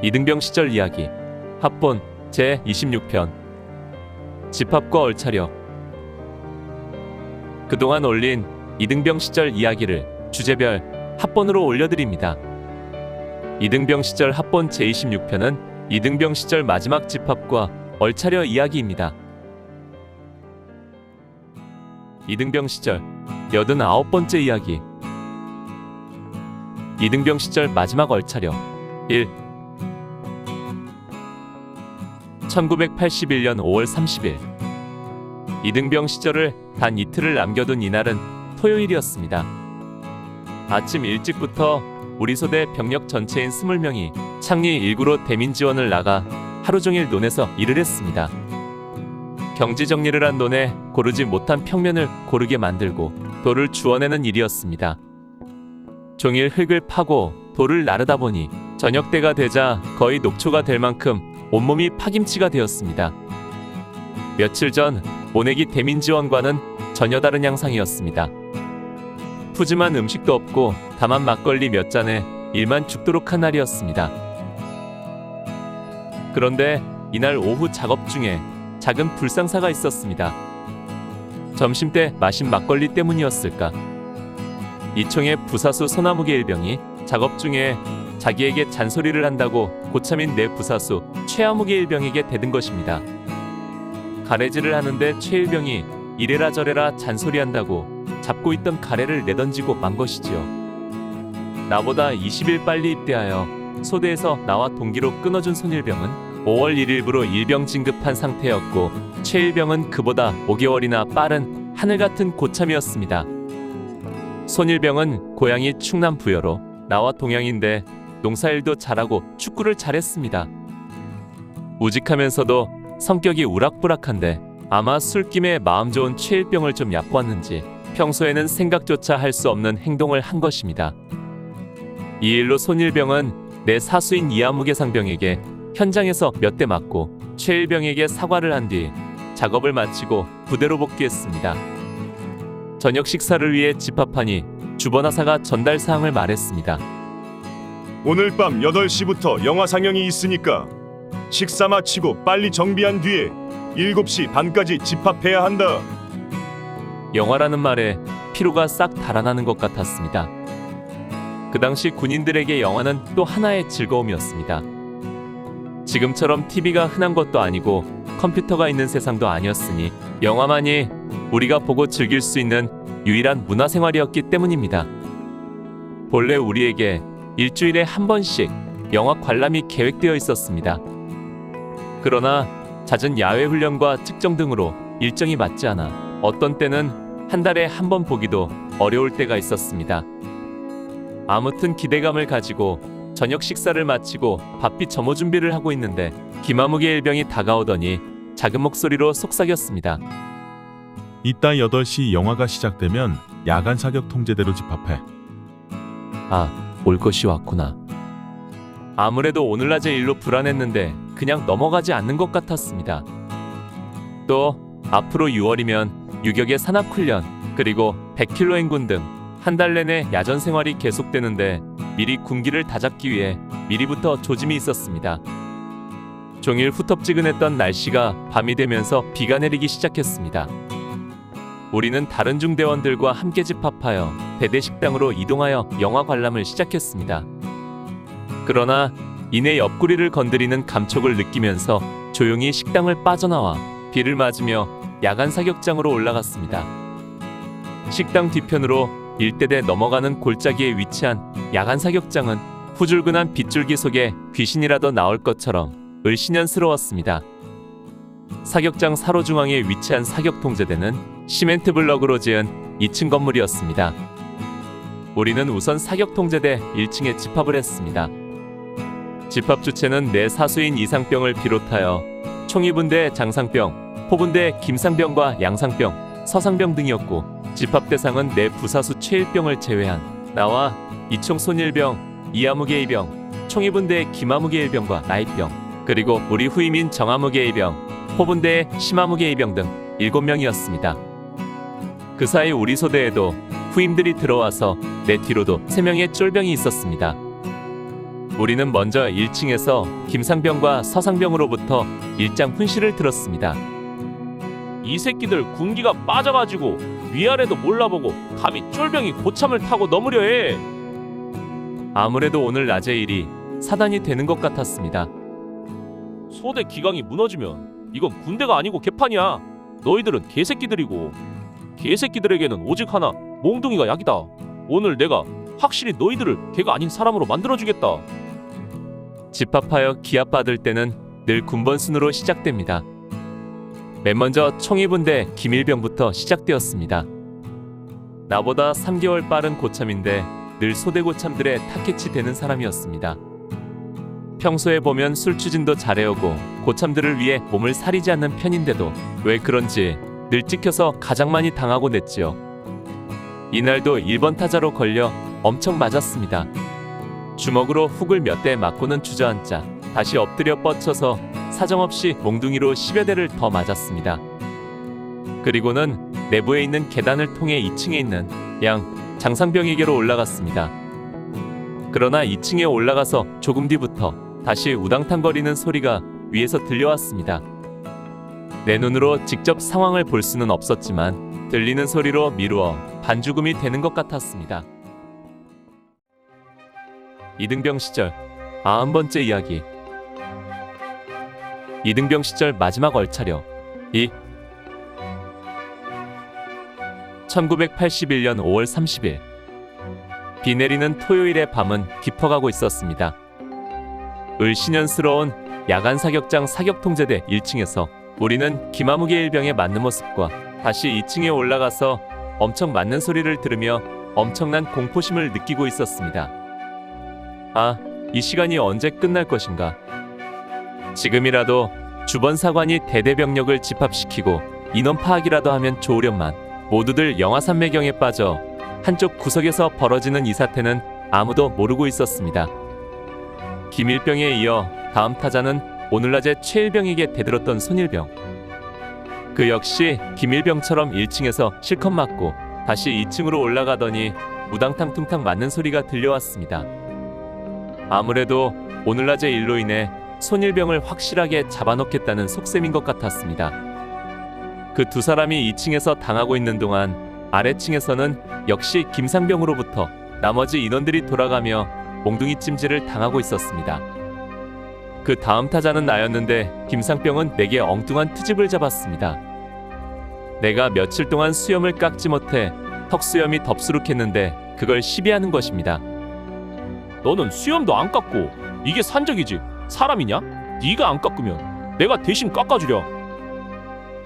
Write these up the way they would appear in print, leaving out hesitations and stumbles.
이등병 시절 이야기 합본 제26편 집합과 얼차려. 그동안 올린 이등병 시절 이야기를 주제별 합본으로 올려드립니다. 이등병 시절 합본 제26편은 이등병 시절 마지막 집합과 얼차려 이야기입니다. 이등병 시절 89번째 이야기. 이등병 시절 마지막 얼차려 1. 1981년 5월 30일 이등병 시절을 단 이틀을 남겨둔 이날은 토요일이었습니다. 아침 일찍부터 우리 소대 병력 전체인 20명이 창리 1구로 대민 지원을 나가 하루 종일 논에서 일을 했습니다. 경지 정리를 한 논에 고르지 못한 평면을 고르게 만들고 돌을 주워내는 일이었습니다. 종일 흙을 파고 돌을 나르다 보니 저녁때가 되자 거의 녹초가 될 만큼 온몸이 파김치가 되었습니다. 며칠 전 모내기 대민 지원과는 전혀 다른 양상이었습니다. 푸짐한 음식도 없고 다만 막걸리 몇 잔에 일만 죽도록 한 날이었습니다. 그런데 이날 오후 작업 중에 작은 불상사가 있었습니다. 점심때 마신 막걸리 때문이었을까? 이총의 부사수 소나무계 일병이 작업 중에 자기에게 잔소리를 한다고 고참인 내 부사수 최아무계 일병에게 대든 것입니다. 가래질을 하는데 최 일병이 이래라 저래라 잔소리한다고 잡고 있던 가래를 내던지고 만 것이지요. 나보다 20일 빨리 입대하여 소대에서 나와 동기로 끊어준 손일병은 5월 1일부로 일병 진급한 상태였고 최 일병은 그보다 5개월이나 빠른 하늘같은 고참이었습니다. 손일병은 고향이 충남 부여로 나와 동양인데 농사일도 잘하고 축구를 잘했습니다. 우직하면서도 성격이 우락부락한데 아마 술김에 마음 좋은 최일병을 좀 얕보았는지 평소에는 생각조차 할 수 없는 행동을 한 것입니다. 이 일로 손일병은 내 사수인 이아무개 상병에게 현장에서 몇 대 맞고 최일병에게 사과를 한 뒤 작업을 마치고 부대로 복귀했습니다. 저녁 식사를 위해 집합하니 주번하사가 전달 사항을 말했습니다. 오늘 밤 8시부터 영화 상영이 있으니까 식사 마치고 빨리 정비한 뒤에 7시 반까지 집합해야 한다. 영화라는 말에 피로가 싹 달아나는 것 같았습니다. 그 당시 군인들에게 영화는 또 하나의 즐거움이었습니다. 지금처럼 TV가 흔한 것도 아니고 컴퓨터가 있는 세상도 아니었으니 영화만이 우리가 보고 즐길 수 있는 유일한 문화생활이었기 때문입니다. 본래 우리에게 일주일에 한 번씩 영화 관람이 계획되어 있었습니다. 그러나 잦은 야외 훈련과 측정 등으로 일정이 맞지 않아 어떤 때는 한 달에 한 번 보기도 어려울 때가 있었습니다. 아무튼 기대감을 가지고 저녁 식사를 마치고 바삐 점호 준비를 하고 있는데 김아무개 일병이 다가오더니 작은 목소리로 속삭였습니다. 이따 8시 영화가 시작되면 야간 사격 통제대로 집합해. 올 것이 왔구나. 아무래도 오늘날의 일로 불안했는데 그냥 넘어가지 않는 것 같았습니다. 또 앞으로 6월이면 유격의 산악훈련 그리고 100km 행군 등 한 달 내내 야전 생활이 계속되는데 미리 군기를 다잡기 위해 미리부터 조짐이 있었습니다. 종일 후텁지근했던 날씨가 밤이 되면서 비가 내리기 시작했습니다. 우리는 다른 중대원들과 함께 집합하여 대대 식당으로 이동하여 영화 관람을 시작했습니다. 그러나 이내 옆구리를 건드리는 감촉을 느끼면서 조용히 식당을 빠져나와 비를 맞으며 야간 사격장으로 올라갔습니다. 식당 뒤편으로 일대대 넘어가는 골짜기에 위치한 야간 사격장은 후줄근한 빗줄기 속에 귀신이라도 나올 것처럼 을씨년스러웠습니다. 사격장 사로 중앙에 위치한 사격통제대는 시멘트 블럭으로 지은 2층 건물이었습니다. 우리는 우선 사격통제대 1층에 집합을 했습니다. 집합 주체는 내 사수인 이상병을 비롯하여 총위분대 장상병, 포분대 김상병과 양상병, 서상병 등이었고 집합 대상은 내 부사수 최일병을 제외한 나와 이총 손일병, 이아무개 일병, 총위분대 김아무개 일병과 나이병, 그리고 우리 후임인 정아무개 일병, 포분대의 심아무개 일병 등 7명이었습니다. 그 사이 우리 소대에도 후임들이 들어와서 내 뒤로도 3명의 쫄병이 있었습니다. 우리는 먼저 1층에서 김상병과 서상병으로부터 일장 훈시를 들었습니다. 이 새끼들 군기가 빠져가지고 위아래도 몰라보고 감히 쫄병이 고참을 타고 넘으려 해. 아무래도 오늘 낮의 일이 사단이 되는 것 같았습니다. 소대 기강이 무너지면 이건 군대가 아니고 개판이야. 너희들은 개새끼들이고 개새끼들에게는 오직 하나 몽둥이가 약이다. 오늘 내가 확실히 너희들을 개가 아닌 사람으로 만들어주겠다. 집합하여 기합받을 때는 늘 군번순으로 시작됩니다. 맨 먼저 총이분대 김일병부터 시작되었습니다. 나보다 3개월 빠른 고참인데 늘 소대 고참들의 타켓이 되는 사람이었습니다. 평소에 보면 술 추진도 잘해오고 고참들을 위해 몸을 사리지 않는 편인데도 왜 그런지 늘 찍혀서 가장 많이 당하고 냈지요. 이날도 1번 타자로 걸려 엄청 맞았습니다. 주먹으로 훅을 몇 대 맞고는 주저앉자 다시 엎드려 뻗쳐서 사정없이 몽둥이로 10여 대를 더 맞았습니다. 그리고는 내부에 있는 계단을 통해 2층에 있는 양 장상병에게로 올라갔습니다. 그러나 2층에 올라가서 조금 뒤부터 다시 우당탕거리는 소리가 위에서 들려왔습니다. 내 눈으로 직접 상황을 볼 수는 없었지만 들리는 소리로 미루어 반죽음이 되는 것 같았습니다. 이등병 시절 90번째 이야기. 이등병 시절 마지막 얼차려. 1981년 5월 30일 비 내리는 토요일의 밤은 깊어가고 있었습니다. 을신연스러운 야간 사격장 사격통제대 1층에서 우리는 김아무개 일병의 맞는 모습과 다시 2층에 올라가서 엄청 맞는 소리를 들으며 엄청난 공포심을 느끼고 있었습니다. 아, 이 시간이 언제 끝날 것인가? 지금이라도 주번사관이 대대병력을 집합시키고 인원 파악이라도 하면 좋으련만 모두들 영화산매경에 빠져 한쪽 구석에서 벌어지는 이 사태는 아무도 모르고 있었습니다. 김일병에 이어 다음 타자는 오늘낮에 최일병에게 대들었던 손일병. 그 역시 김일병처럼 1층에서 실컷 맞고 다시 2층으로 올라가더니 우당탕퉁탕 맞는 소리가 들려왔습니다. 아무래도 오늘낮의 일로 인해 손일병을 확실하게 잡아놓겠다는 속셈인 것 같았습니다. 그 두 사람이 2층에서 당하고 있는 동안 아래층에서는 역시 김상병으로부터 나머지 인원들이 돌아가며 몽둥이 찜질을 당하고 있었습니다. 그 다음 타자는 나였는데 김상병은 내게 엉뚱한 트집을 잡았습니다. 내가 며칠 동안 수염을 깎지 못해 턱수염이 덥수룩했는데 그걸 시비하는 것입니다. 너는 수염도 안 깎고 이게 산적이지 사람이냐? 네가 안 깎으면 내가 대신 깎아주려.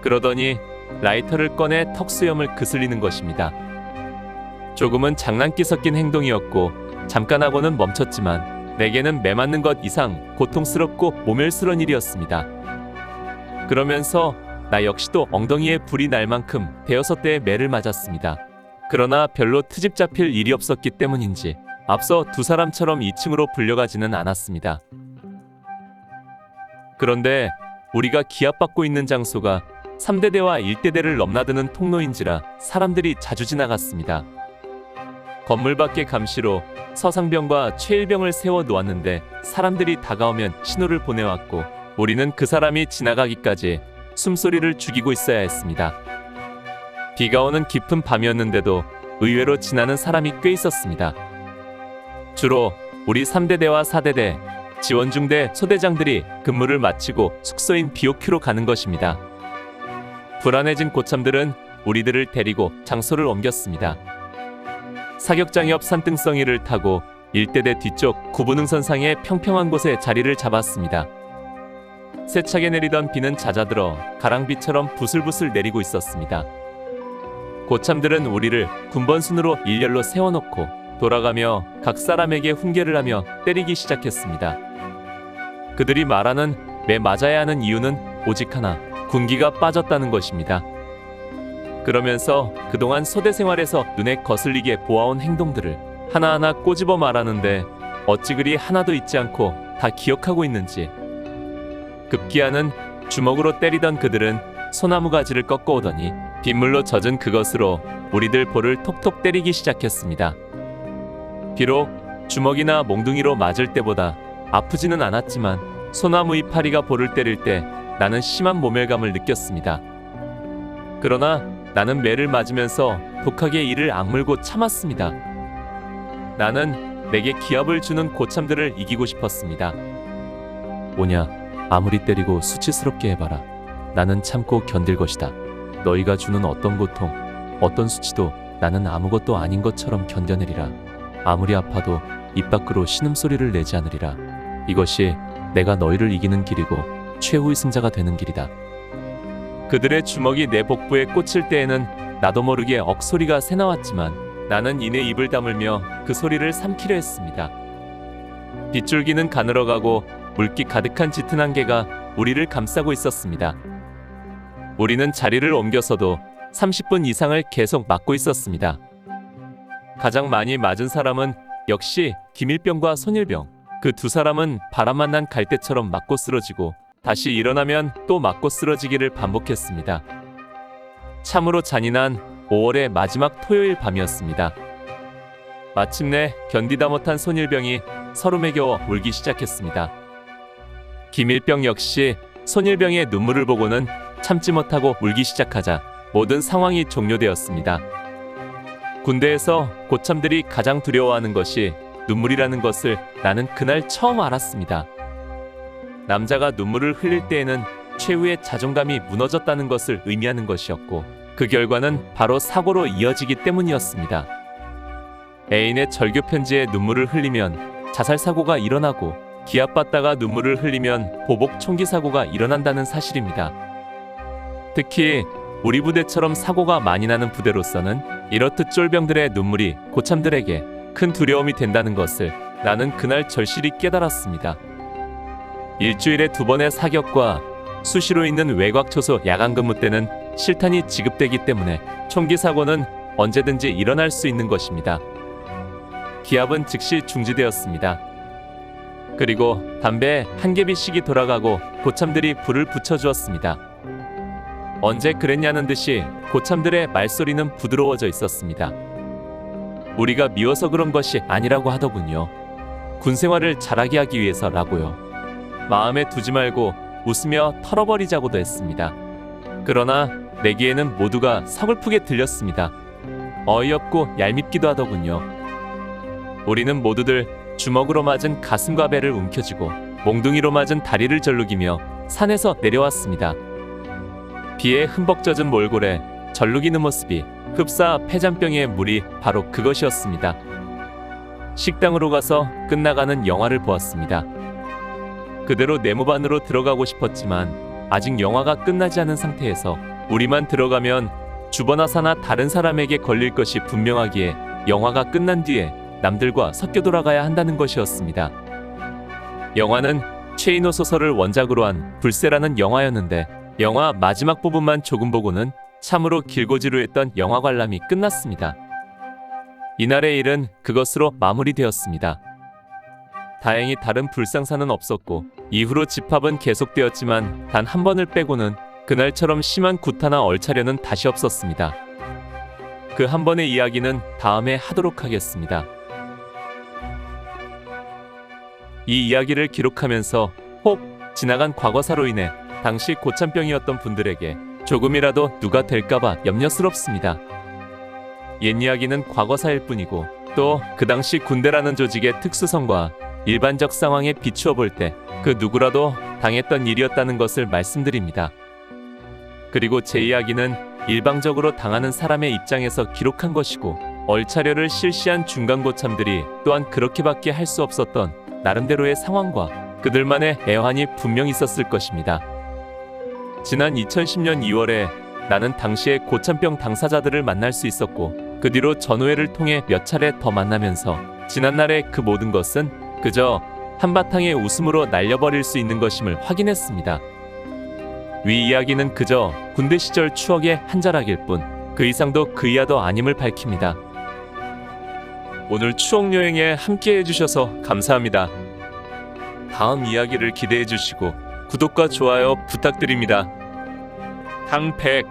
그러더니 라이터를 꺼내 턱수염을 그슬리는 것입니다. 조금은 장난기 섞인 행동이었고 잠깐하고는 멈췄지만 내게는 매맞는 것 이상 고통스럽고 모멸스러운 일이었습니다. 그러면서 나 역시도 엉덩이에 불이 날 만큼 대여섯 대의 매를 맞았습니다. 그러나 별로 트집 잡힐 일이 없었기 때문인지 앞서 두 사람처럼 2층으로 불려가지는 않았습니다. 그런데 우리가 기합받고 있는 장소가 3대대와 1대대를 넘나드는 통로인지라 사람들이 자주 지나갔습니다. 건물 밖의 감시로 서상병과 최일병을 세워 놓았는데 사람들이 다가오면 신호를 보내왔고 우리는 그 사람이 지나가기까지 숨소리를 죽이고 있어야 했습니다. 비가 오는 깊은 밤이었는데도 의외로 지나는 사람이 꽤 있었습니다. 주로 우리 3대대와 4대대, 지원중대 소대장들이 근무를 마치고 숙소인 BOQ로 가는 것입니다. 불안해진 고참들은 우리들을 데리고 장소를 옮겼습니다. 사격장 옆 산등성이를 타고 1대대 뒤쪽 구분응선상의 평평한 곳에 자리를 잡았습니다. 세차게 내리던 비는 잦아들어 가랑비처럼 부슬부슬 내리고 있었습니다. 고참들은 우리를 군번순으로 일렬로 세워놓고 돌아가며 각 사람에게 훈계를 하며 때리기 시작했습니다. 그들이 말하는 매 맞아야 하는 이유는 오직 하나, 군기가 빠졌다는 것입니다. 그러면서 그동안 소대 생활에서 눈에 거슬리게 보아온 행동들을 하나하나 꼬집어 말하는데 어찌 그리 하나도 잊지 않고 다 기억하고 있는지. 급기야는 주먹으로 때리던 그들은 소나무 가지를 꺾어오더니 빗물로 젖은 그것으로 우리들 볼을 톡톡 때리기 시작했습니다. 비록 주먹이나 몽둥이로 맞을 때보다 아프지는 않았지만 소나무 이파리가 볼을 때릴 때 나는 심한 모멸감을 느꼈습니다. 그러나 나는 매를 맞으면서 독하게 이를 악물고 참았습니다. 나는 내게 기합을 주는 고참들을 이기고 싶었습니다. 오냐, 아무리 때리고 수치스럽게 해봐라. 나는 참고 견딜 것이다. 너희가 주는 어떤 고통, 어떤 수치도 나는 아무것도 아닌 것처럼 견뎌내리라. 아무리 아파도 입 밖으로 신음소리를 내지 않으리라. 이것이 내가 너희를 이기는 길이고 최후의 승자가 되는 길이다. 그들의 주먹이 내 복부에 꽂힐 때에는 나도 모르게 억소리가 새나왔지만 나는 이내 입을 다물며 그 소리를 삼키려 했습니다. 빗줄기는 가늘어 가고 물기 가득한 짙은 안개가 우리를 감싸고 있었습니다. 우리는 자리를 옮겨서도 30분 이상을 계속 맞고 있었습니다. 가장 많이 맞은 사람은 역시 김일병과 손일병. 그 두 사람은 바람 만난 갈대처럼 맞고 쓰러지고 다시 일어나면 또 맞고 쓰러지기를 반복했습니다. 참으로 잔인한 5월의 마지막 토요일 밤이었습니다. 마침내 견디다 못한 손일병이 서름에 겨워 울기 시작했습니다. 김일병 역시 손일병의 눈물을 보고는 참지 못하고 울기 시작하자 모든 상황이 종료되었습니다. 군대에서 고참들이 가장 두려워하는 것이 눈물이라는 것을 나는 그날 처음 알았습니다. 남자가 눈물을 흘릴 때에는 최후의 자존감이 무너졌다는 것을 의미하는 것이었고 그 결과는 바로 사고로 이어지기 때문이었습니다. 애인의 절교 편지에 눈물을 흘리면 자살 사고가 일어나고 기합받다가 눈물을 흘리면 보복 총기 사고가 일어난다는 사실입니다. 특히 우리 부대처럼 사고가 많이 나는 부대로서는 이렇듯 쫄병들의 눈물이 고참들에게 큰 두려움이 된다는 것을 나는 그날 절실히 깨달았습니다. 일주일에 2번의 사격과 수시로 있는 외곽초소 야간 근무 때는 실탄이 지급되기 때문에 총기 사고는 언제든지 일어날 수 있는 것입니다. 기합은 즉시 중지되었습니다. 그리고 담배에 한 개비씩이 돌아가고 고참들이 불을 붙여주었습니다. 언제 그랬냐는 듯이 고참들의 말소리는 부드러워져 있었습니다. 우리가 미워서 그런 것이 아니라고 하더군요. 군생활을 잘하게 하기 위해서라고요. 마음에 두지 말고 웃으며 털어버리자고도 했습니다. 그러나 내기에는 모두가 서글프게 들렸습니다. 어이없고 얄밉기도 하더군요. 우리는 모두들 주먹으로 맞은 가슴과 배를 움켜쥐고 몽둥이로 맞은 다리를 절룩이며 산에서 내려왔습니다. 비에 흠뻑 젖은 몰골에 절룩이는 모습이 흡사 폐잔병의 물이 바로 그것이었습니다. 식당으로 가서 끝나가는 영화를 보았습니다. 그대로 네모반으로 들어가고 싶었지만 아직 영화가 끝나지 않은 상태에서 우리만 들어가면 주번화사나 다른 사람에게 걸릴 것이 분명하기에 영화가 끝난 뒤에 남들과 섞여 돌아가야 한다는 것이었습니다. 영화는 최인호 소설을 원작으로 한 불새라는 영화였는데 영화 마지막 부분만 조금 보고는 참으로 길고 지루했던 영화 관람이 끝났습니다. 이날의 일은 그것으로 마무리되었습니다. 다행히 다른 불상사는 없었고 이후로 집합은 계속되었지만 단 한 번을 빼고는 그날처럼 심한 구타나 얼차려는 다시 없었습니다. 그 한 번의 이야기는 다음에 하도록 하겠습니다. 이 이야기를 기록하면서 혹 지나간 과거사로 인해 당시 고참병이었던 분들에게 조금이라도 누가 될까봐 염려스럽습니다. 옛 이야기는 과거사일 뿐이고 또 그 당시 군대라는 조직의 특수성과 일반적 상황에 비추어 볼 때 그 누구라도 당했던 일이었다는 것을 말씀드립니다. 그리고 제 이야기는 일방적으로 당하는 사람의 입장에서 기록한 것이고 얼차려를 실시한 중간고참들이 또한 그렇게밖에 할 수 없었던 나름대로의 상황과 그들만의 애환이 분명 있었을 것입니다. 지난 2010년 2월에 나는 당시의 고참병 당사자들을 만날 수 있었고 그 뒤로 전우회를 통해 몇 차례 더 만나면서 지난날의 그 모든 것은 그저 한바탕의 웃음으로 날려버릴 수 있는 것임을 확인했습니다. 위 이야기는 그저 군대 시절 추억의 한 자락일 뿐 그 이상도 그 이하도 아님을 밝힙니다. 오늘 추억 여행에 함께 해주셔서 감사합니다. 다음 이야기를 기대해 주시고 구독과 좋아요 부탁드립니다. 당백